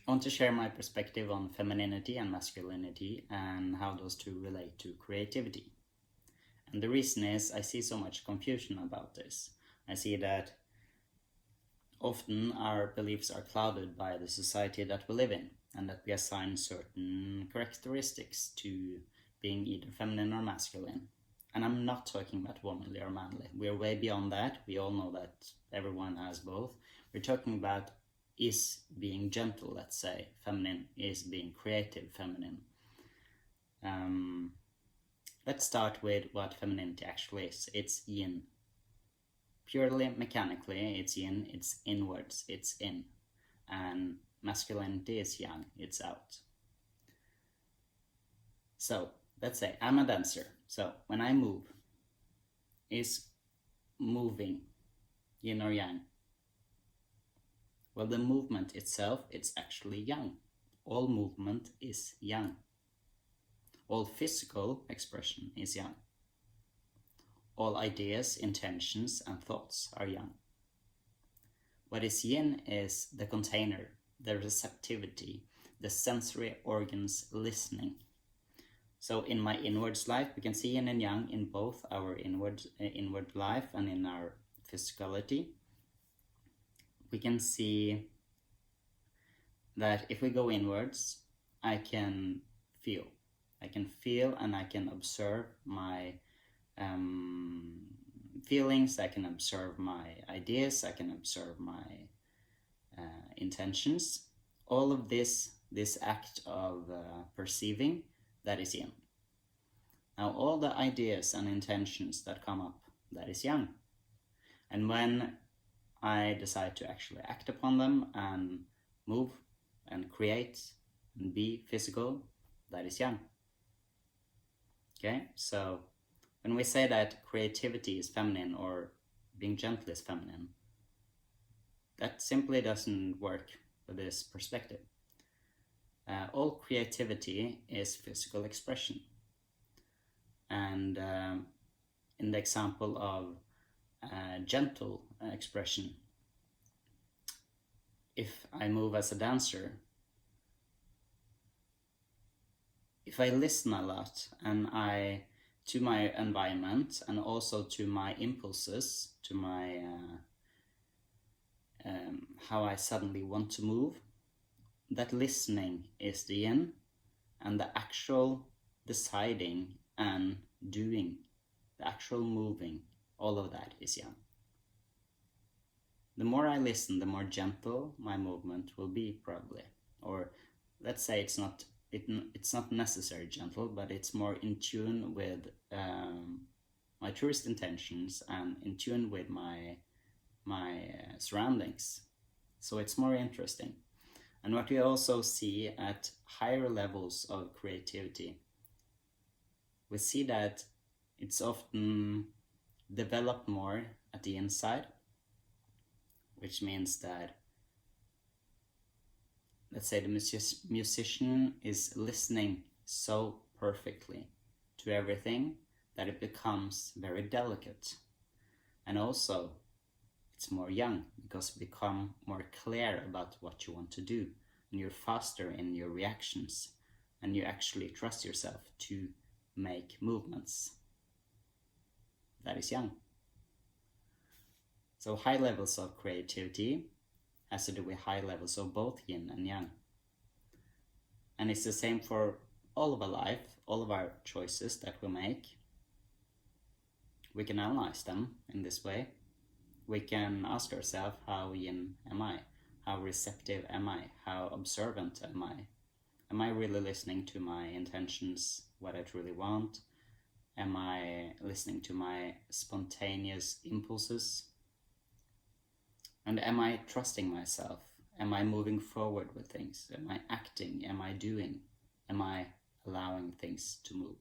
I want to share my perspective on femininity and masculinity and how those two relate to creativity. And the reason is I see so much confusion about this. I see that often our beliefs are clouded by the society that we live in, and that we assign certain characteristics to being either feminine or masculine. And I'm not talking about womanly or manly. We're way beyond that. We all know that everyone has both. We're talking about is being gentle, let's say. Feminine is being creative, feminine. Let's start with what femininity actually is. It's yin. Purely mechanically, it's yin, it's inwards, it's in. And masculinity is yang, it's out. So, let's say I'm a dancer. So, when I move, is moving yin or yang? Well, the movement itself, it's actually yang. All movement is yang. All physical expression is yang. All ideas, intentions, and thoughts are yang. What is yin is the container, the receptivity, the sensory organs listening. So in my inwards life, we can see yin and yang in both our inward life and in our physicality. We can see that if we go inwards, I can feel and I can observe my feelings, I can observe my ideas, I can observe my intentions. All of this act of perceiving, that is yin. Now all the ideas and intentions that come up, that is yang. And when I decide to actually act upon them and move and create and be physical, that is yang. Okay, so when we say that creativity is feminine or being gentle is feminine, that simply doesn't work with this perspective. All creativity is physical expression. And in the example of gentle expression, if I move as a dancer, if I listen a lot and to my environment and also to my impulses, to my how I suddenly want to move, that listening is the yin, and the actual deciding and doing, the actual moving, all of that is yang. The more I listen, the more gentle my movement will be, probably. Or let's say it's not necessarily gentle, but it's more in tune with my truest intentions and in tune with my surroundings. So it's more interesting. And what we also see at higher levels of creativity, we see that it's often developed more at the inside, which means that, let's say, the musician is listening so perfectly to everything that it becomes very delicate. And also, it's more yang, because you become more clear about what you want to do, and you're faster in your reactions, and you actually trust yourself to make movements. That is yang. So high levels of creativity has to do with high levels of both yin and yang. And it's the same for all of our life, all of our choices that we make. We can analyze them in this way. We can ask ourselves, how yin am I? How receptive am I? How observant am I? Am I really listening to my intentions, what I truly want? Am I listening to my spontaneous impulses? And am I trusting myself? Am I moving forward with things? Am I acting? Am I doing? Am I allowing things to move?